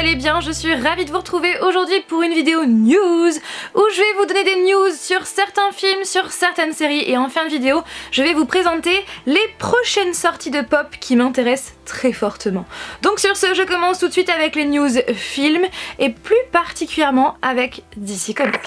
allez bien, je suis ravie de vous retrouver aujourd'hui pour une vidéo news où je vais vous donner des news sur certains films, sur certaines séries et en fin de vidéo je vais vous présenter les prochaines sorties de pop qui m'intéressent très fortement. Donc sur ce, je commence tout de suite avec les news films et plus particulièrement avec DC Comics.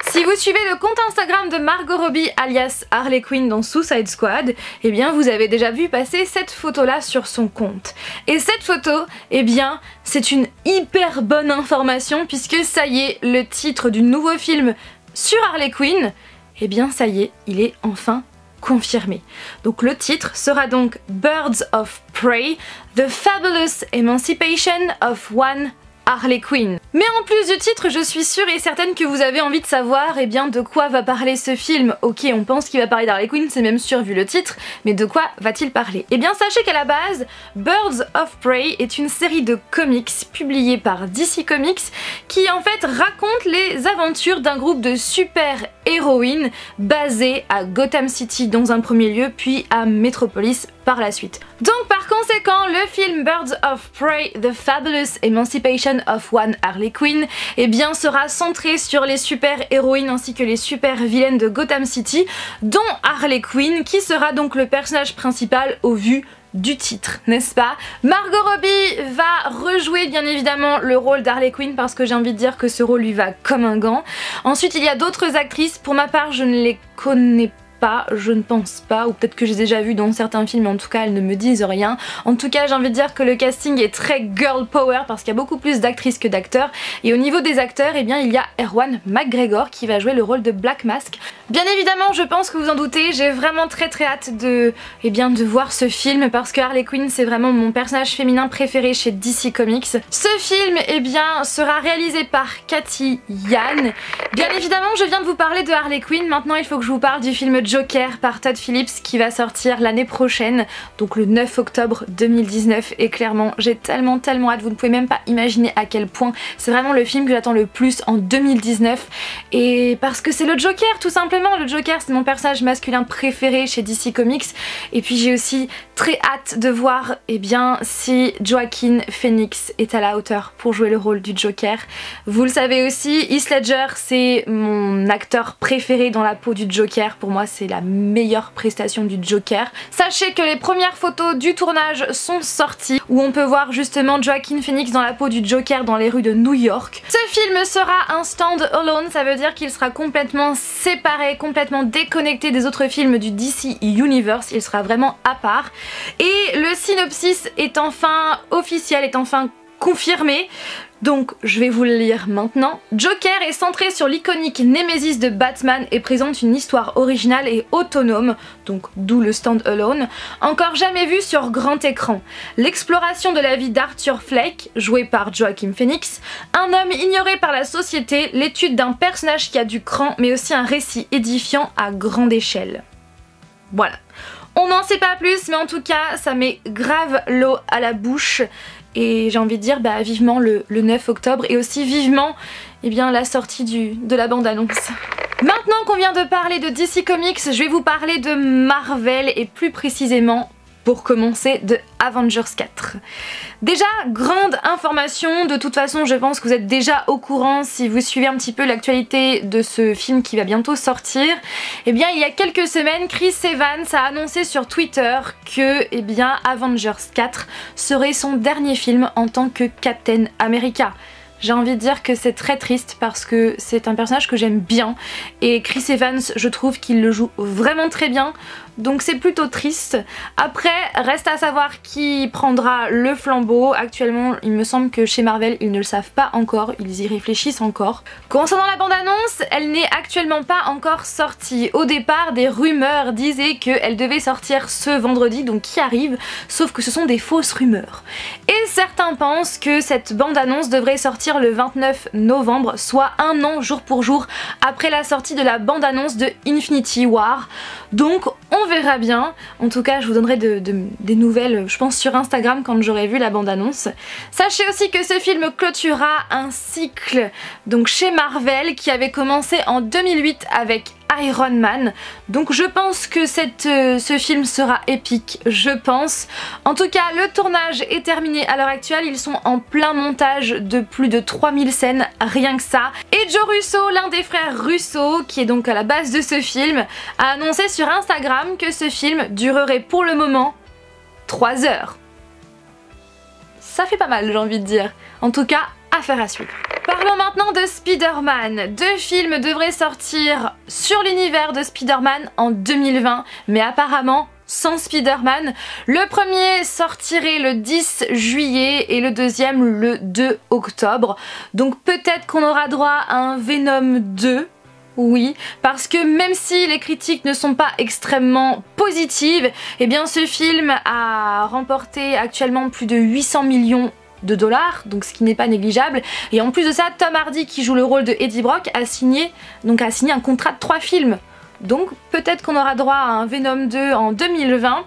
Si vous suivez le compte Instagram de Margot Robbie alias Harley Quinn dans Suicide Squad, eh bien vous avez déjà vu passer cette photo là sur son compte. Et cette photo, eh bien c'est une hyper bonne information puisque ça y est, le titre du nouveau film sur Harley Quinn, eh bien ça y est, il est enfin confirmé. Donc le titre sera donc Birds of Prey, The Fabulous Emancipation of One Harley Quinn. Mais en plus du titre, je suis sûre et certaine que vous avez envie de savoir eh bien, de quoi va parler ce film. Ok, on pense qu'il va parler d'Harley Quinn, c'est même sûr vu le titre, mais de quoi va-t-il parler? Eh bien sachez qu'à la base, Birds of Prey est une série de comics publiée par DC Comics qui en fait raconte les aventures d'un groupe de super-héroïnes basées à Gotham City dans un premier lieu, puis à Metropolis par la suite. Donc par conséquent, le film Birds of Prey, The Fabulous Emancipation of One Harley Quinn, eh bien sera centré sur les super-héroïnes ainsi que les super-vilaines de Gotham City, dont Harley Quinn, qui sera donc le personnage principal au vu du titre, n'est-ce pas? Margot Robbie va rejouer bien évidemment le rôle d'Harley Quinn parce que j'ai envie de dire que ce rôle lui va comme un gant. Ensuite il y a d'autres actrices, pour ma part je ne les connais pas, je ne pense pas, ou peut-être que j'ai déjà vu dans certains films, mais en tout cas elles ne me disent rien. En tout cas j'ai envie de dire que le casting est très girl power parce qu'il y a beaucoup plus d'actrices que d'acteurs, et au niveau des acteurs, eh bien il y a Ewan McGregor qui va jouer le rôle de Black Mask. Bien évidemment, je pense que vous en doutez, j'ai vraiment très hâte de voir ce film parce que Harley Quinn c'est vraiment mon personnage féminin préféré chez DC Comics. Ce film eh bien sera réalisé par Cathy Yan. Bien évidemment, je viens de vous parler de Harley Quinn, maintenant il faut que je vous parle du film Joker par Todd Phillips qui va sortir l'année prochaine, donc le 9 octobre 2019, et clairement j'ai tellement hâte, vous ne pouvez même pas imaginer à quel point c'est vraiment le film que j'attends le plus en 2019, et parce que c'est le Joker tout simplement. Le Joker c'est mon personnage masculin préféré chez DC Comics, et puis j'ai aussi très hâte de voir eh bien si Joaquin Phoenix est à la hauteur pour jouer le rôle du Joker. Vous le savez aussi, Heath Ledger c'est mon acteur préféré dans la peau du Joker, pour moi c'est la meilleure prestation du Joker. Sachez que les premières photos du tournage sont sorties où on peut voir justement Joaquin Phoenix dans la peau du Joker dans les rues de New York. Ce film sera un stand-alone, ça veut dire qu'il sera complètement séparé, complètement déconnecté des autres films du DC Universe, il sera vraiment à part. Et le synopsis est enfin officiel, est enfin confirmé. Donc je vais vous le lire maintenant. Joker est centré sur l'iconique Némésis de Batman et présente une histoire originale et autonome, donc d'où le stand-alone, encore jamais vue sur grand écran. L'exploration de la vie d'Arthur Fleck, joué par Joaquin Phoenix, un homme ignoré par la société, l'étude d'un personnage qui a du cran, mais aussi un récit édifiant à grande échelle. Voilà. On n'en sait pas plus, mais en tout cas ça met grave l'eau à la bouche. Et j'ai envie de dire bah, vivement le 9 octobre et aussi vivement eh bien, la sortie de la bande-annonce. Maintenant qu'on vient de parler de DC Comics, je vais vous parler de Marvel et plus précisément, pour commencer, de Avengers 4. Déjà, grande information, de toute façon je pense que vous êtes déjà au courant si vous suivez un petit peu l'actualité de ce film qui va bientôt sortir. Eh bien il y a quelques semaines, Chris Evans a annoncé sur Twitter que eh bien, Avengers 4 serait son dernier film en tant que Captain America. J'ai envie de dire que c'est très triste parce que c'est un personnage que j'aime bien et Chris Evans, je trouve qu'il le joue vraiment très bien, donc c'est plutôt triste. Après, reste à savoir qui prendra le flambeau. Actuellement, il me semble que chez Marvel, ils ne le savent pas encore, ils y réfléchissent encore. Concernant la bande-annonce, elle n'est actuellement pas encore sortie. Au départ, des rumeurs disaient qu'elle devait sortir ce vendredi, donc qui arrive, sauf que ce sont des fausses rumeurs. Et certains pensent que cette bande-annonce devrait sortir le 29 novembre, soit un an jour pour jour après la sortie de la bande-annonce de Infinity War. Donc on verra bien. En tout cas je vous donnerai des nouvelles je pense sur Instagram quand j'aurai vu la bande-annonce. Sachez aussi que ce film clôturera un cycle donc chez Marvel qui avait commencé en 2008 avec Iron Man. Donc je pense que ce film sera épique, je pense. En tout cas, le tournage est terminé à l'heure actuelle, ils sont en plein montage de plus de 3000 scènes, rien que ça. Et Joe Russo, l'un des frères Russo, qui est donc à la base de ce film, a annoncé sur Instagram que ce film durerait pour le moment 3 heures. Ça fait pas mal, j'ai envie de dire. En tout cas, affaire à suivre. Parlons maintenant de Spider-Man. 2 films devraient sortir sur l'univers de Spider-Man en 2020, mais apparemment sans Spider-Man. Le premier sortirait le 10 juillet et le deuxième le 2 octobre. Donc peut-être qu'on aura droit à un Venom 2. Oui, parce que même si les critiques ne sont pas extrêmement positives, eh bien ce film a remporté actuellement plus de 800 millions de dollars, donc ce qui n'est pas négligeable. Et en plus de ça, Tom Hardy, qui joue le rôle de Eddie Brock, a signé un contrat de 3 films. Donc peut-être qu'on aura droit à un Venom 2 en 2020.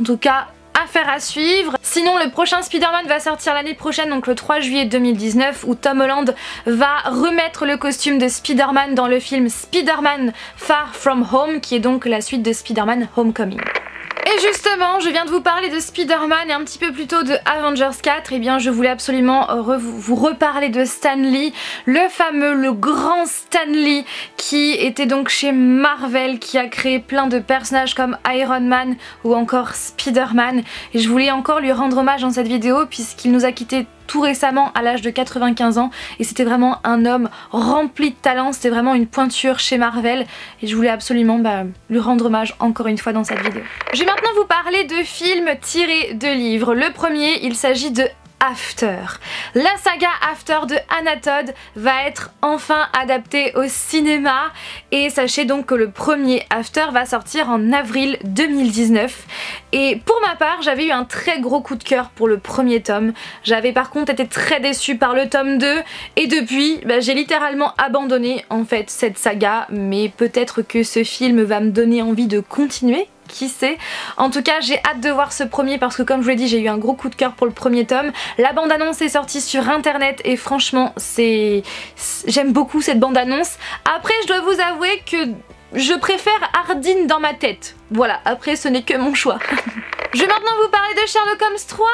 En tout cas, affaire à suivre. Sinon, le prochain Spider-Man va sortir l'année prochaine, donc le 3 juillet 2019, où Tom Holland va remettre le costume de Spider-Man dans le film Spider-Man Far From Home, qui est donc la suite de Spider-Man Homecoming. Et justement, je viens de vous parler de Spider-Man et un petit peu plus tôt de Avengers 4, et bien je voulais absolument vous reparler de Stan Lee, le grand Stan Lee, qui était donc chez Marvel, qui a créé plein de personnages comme Iron Man ou encore Spider-Man, et je voulais encore lui rendre hommage dans cette vidéo puisqu'il nous a quittés tout récemment à l'âge de 95 ans et c'était vraiment un homme rempli de talent, c'était vraiment une pointure chez Marvel et je voulais absolument lui rendre hommage encore une fois dans cette vidéo. Je vais maintenant vous parler de films tirés de livres. Le premier, il s'agit de After. La saga After de Anna Todd va être enfin adaptée au cinéma et sachez donc que le premier After va sortir en avril 2019 et pour ma part j'avais eu un très gros coup de cœur pour le premier tome. J'avais par contre été très déçue par le tome 2 et depuis j'ai littéralement abandonné en fait cette saga, mais peut-être que ce film va me donner envie de continuer. Qui sait. En tout cas, j'ai hâte de voir ce premier parce que comme je vous l'ai dit, j'ai eu un gros coup de cœur pour le premier tome. La bande-annonce est sortie sur internet et franchement, j'aime beaucoup cette bande-annonce. Après, je dois vous avouer que je préfère Hardin dans ma tête. Voilà, après ce n'est que mon choix. Je vais maintenant vous parler de Sherlock Holmes 3,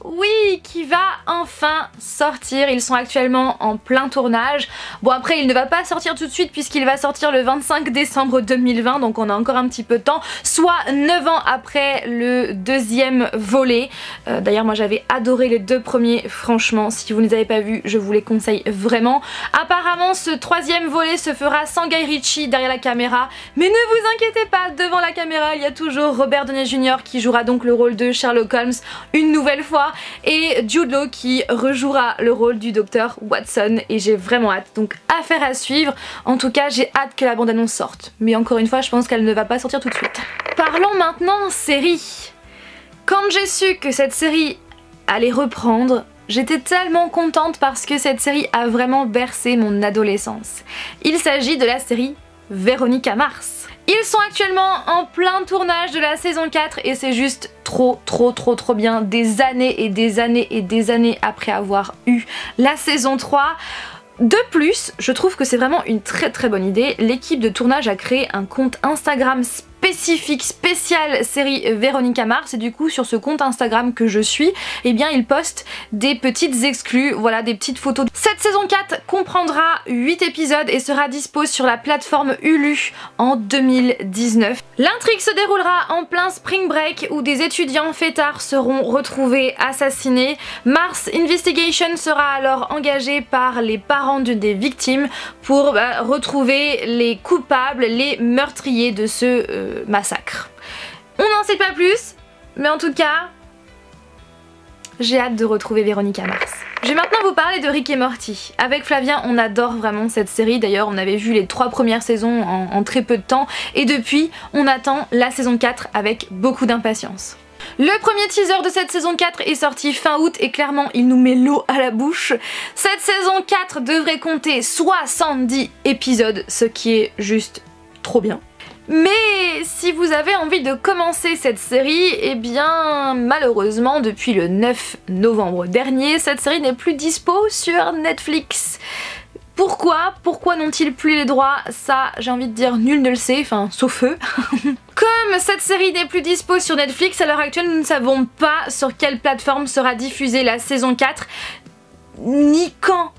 oui, qui va enfin sortir. Ils sont actuellement en plein tournage. Bon après il ne va pas sortir tout de suite puisqu'il va sortir le 25 décembre 2020, donc on a encore un petit peu de temps, soit 9 ans après le deuxième volet. D'ailleurs moi j'avais adoré les 2 premiers, franchement si vous ne les avez pas vus je vous les conseille vraiment. Apparemment ce troisième volet se fera sans Guy Ritchie derrière la caméra, mais ne vous inquiétez pas, devant la caméra il y a toujours Robert Downey Jr. qui jouera donc le rôle de Sherlock Holmes une nouvelle fois et Jude Law qui rejouera le rôle du docteur Watson et j'ai vraiment hâte, donc affaire à suivre. En tout cas j'ai hâte que la bande-annonce sorte, mais encore une fois je pense qu'elle ne va pas sortir tout de suite. Parlons maintenant série. Quand j'ai su que cette série allait reprendre, j'étais tellement contente parce que cette série a vraiment bercé mon adolescence. Il s'agit de la série Véronica Mars. Ils sont actuellement en plein tournage de la saison 4 et c'est juste trop bien, des années et des années et des années après avoir eu la saison 3. De plus, je trouve que c'est vraiment une très bonne idée. L'équipe de tournage a créé un compte Instagram spécial série Véronica Mars et du coup sur ce compte Instagram que je suis, eh bien ils postent des petites exclus, voilà, des petites photos. Cette saison 4 comprendra 8 épisodes et sera dispo sur la plateforme Hulu en 2019. L'intrigue se déroulera en plein spring break où des étudiants fêtards seront retrouvés assassinés. Mars Investigation sera alors engagée par les parents d'une des victimes pour retrouver les coupables, les meurtriers de ce massacre. On n'en sait pas plus, mais en tout cas, j'ai hâte de retrouver Véronica Mars. Je vais maintenant vous parler de Rick et Morty. Avec Flavien, on adore vraiment cette série. D'ailleurs, on avait vu les 3 premières saisons en très peu de temps. Et depuis, on attend la saison 4 avec beaucoup d'impatience. Le premier teaser de cette saison 4 est sorti fin août et clairement il nous met l'eau à la bouche. Cette saison 4 devrait compter 70 épisodes, ce qui est juste trop bien. Mais si vous avez envie de commencer cette série, eh bien malheureusement depuis le 9 novembre dernier, cette série n'est plus dispo sur Netflix. Pourquoi n'ont-ils plus les droits? Ça, j'ai envie de dire, nul ne le sait, enfin, sauf eux. Comme cette série n'est plus dispo sur Netflix, à l'heure actuelle, nous ne savons pas sur quelle plateforme sera diffusée la saison 4, ni quand.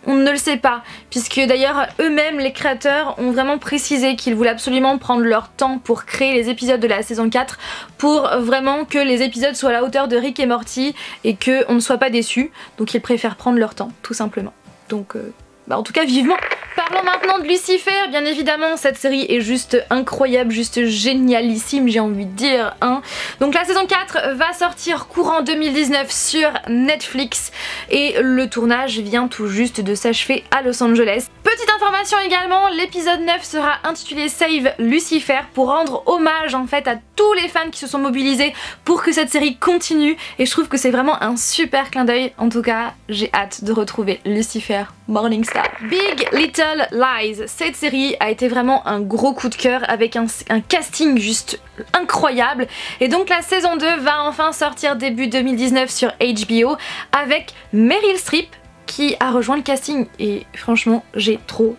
On ne le sait pas, puisque d'ailleurs eux-mêmes, les créateurs, ont vraiment précisé qu'ils voulaient absolument prendre leur temps pour créer les épisodes de la saison 4 pour vraiment que les épisodes soient à la hauteur de Rick et Morty et qu'on ne soit pas déçus. Donc ils préfèrent prendre leur temps, tout simplement. Donc en tout cas vivement. Parlons maintenant de Lucifer. Bien évidemment, cette série est juste incroyable, juste génialissime, j'ai envie de dire. Hein. Donc la saison 4 va sortir courant 2019 sur Netflix et le tournage vient tout juste de s'achever à Los Angeles. Petite information également, l'épisode 9 sera intitulé Save Lucifer pour rendre hommage en fait à tous les fans qui se sont mobilisés pour que cette série continue et je trouve que c'est vraiment un super clin d'œil. En tout cas, j'ai hâte de retrouver Lucifer Morningstar. Big Little Lies, cette série a été vraiment un gros coup de cœur avec un casting juste incroyable et donc la saison 2 va enfin sortir début 2019 sur HBO avec Meryl Streep qui a rejoint le casting et franchement j'ai trop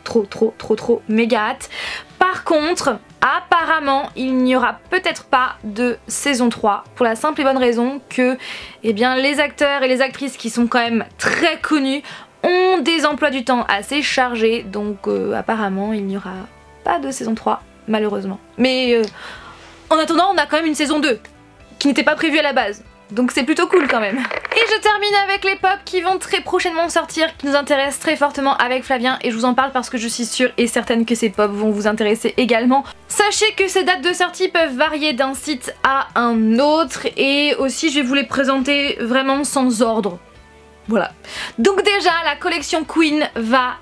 méga hâte. Par contre, apparemment il n'y aura peut-être pas de saison 3 pour la simple et bonne raison que les acteurs et les actrices qui sont quand même très connus ont des emplois du temps assez chargés, donc apparemment il n'y aura pas de saison 3 malheureusement. Mais en attendant on a quand même une saison 2 qui n'était pas prévue à la base, donc c'est plutôt cool quand même. Et je termine avec les pop qui vont très prochainement sortir, qui nous intéressent très fortement avec Flavien et je vous en parle parce que je suis sûre et certaine que ces pop vont vous intéresser également. Sachez que ces dates de sortie peuvent varier d'un site à un autre et aussi je vais vous les présenter vraiment sans ordre. Voilà. Donc déjà la collection Queen va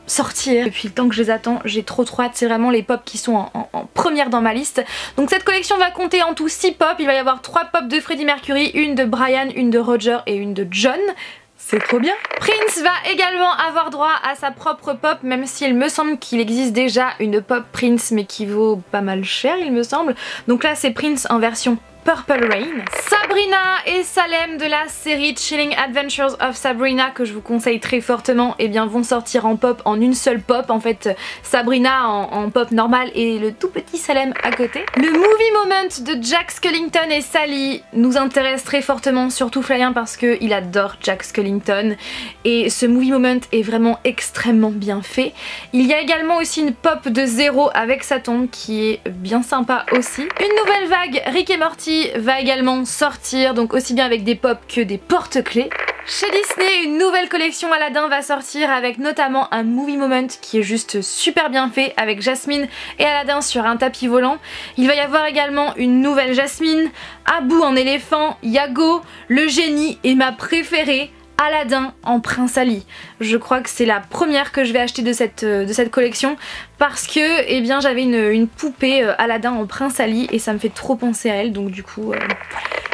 sortir. Depuis le temps que je les attends, j'ai trop hâte, c'est vraiment les pop qui sont en première dans ma liste. Donc cette collection va compter en tout 6 pop, il va y avoir 3 pop de Freddie Mercury, une de Brian, une de Roger et une de John. C'est trop bien. Prince va également avoir droit à sa propre pop, même s'il me semble qu'il existe déjà une pop Prince mais qui vaut pas mal cher il me semble. Donc là c'est Prince en version Purple Rain. Sabrina et Salem de la série Chilling Adventures of Sabrina que je vous conseille très fortement vont sortir en pop, en une seule pop en fait. Sabrina en pop normale et le tout petit Salem à côté. Le movie moment de Jack Skellington et Sally nous intéresse très fortement, surtout Flavien parce qu'il adore Jack Skellington et ce movie moment est vraiment extrêmement bien fait. Il y a également aussi une pop de Zero avec sa tombe qui est bien sympa aussi. Une nouvelle vague Rick et Morty va également sortir, donc aussi bien avec des pop que des porte-clés. Chez Disney, une nouvelle collection Aladdin va sortir avec notamment un movie moment qui est juste super bien fait avec Jasmine et Aladdin sur un tapis volant. Il va y avoir également une nouvelle Jasmine, Abu en éléphant, Yago, le génie et ma préférée, Aladdin en Prince Ali. Je crois que c'est la première que je vais acheter de cette collection parce que j'avais une poupée Aladdin en Prince Ali et ça me fait trop penser à elle, donc du coup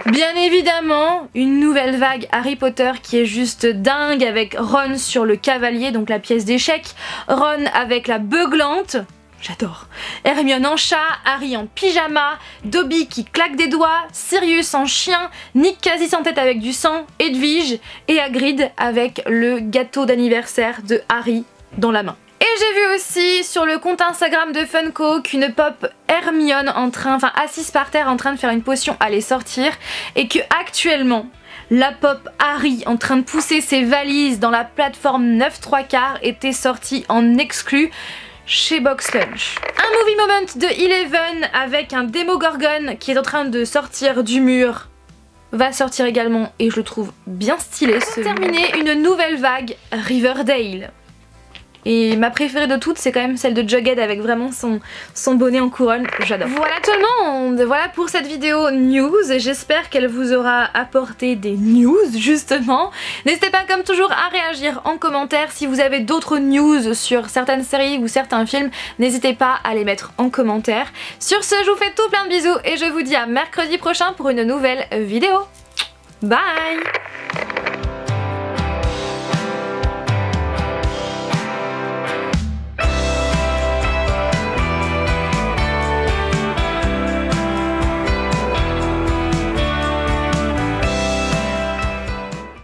bien évidemment une nouvelle vague Harry Potter qui est juste dingue avec Ron sur le cavalier, donc la pièce d'échecs, Ron avec la beuglante. J'adore. Hermione en chat, Harry en pyjama, Dobby qui claque des doigts, Sirius en chien, Nick quasi sans tête avec du sang, Edwige et Hagrid avec le gâteau d'anniversaire de Harry dans la main. Et j'ai vu aussi sur le compte Instagram de Funko qu'une pop Hermione assise par terre en train de faire une potion allait sortir et que actuellement la pop Harry en train de pousser ses valises dans la plateforme 9 3/4 était sortie en exclu chez Box Lunch. Un movie moment de Eleven avec un Demogorgon qui est en train de sortir du mur va sortir également et je le trouve bien stylé. Pour terminer, une nouvelle vague Riverdale. Et ma préférée de toutes c'est quand même celle de Jughead avec vraiment son bonnet en couronne, j'adore. Voilà tout le monde, voilà pour cette vidéo news, j'espère qu'elle vous aura apporté des news justement. N'hésitez pas comme toujours à réagir en commentaire, si vous avez d'autres news sur certaines séries ou certains films, n'hésitez pas à les mettre en commentaire. Sur ce, je vous fais tout plein de bisous et je vous dis à mercredi prochain pour une nouvelle vidéo. Bye!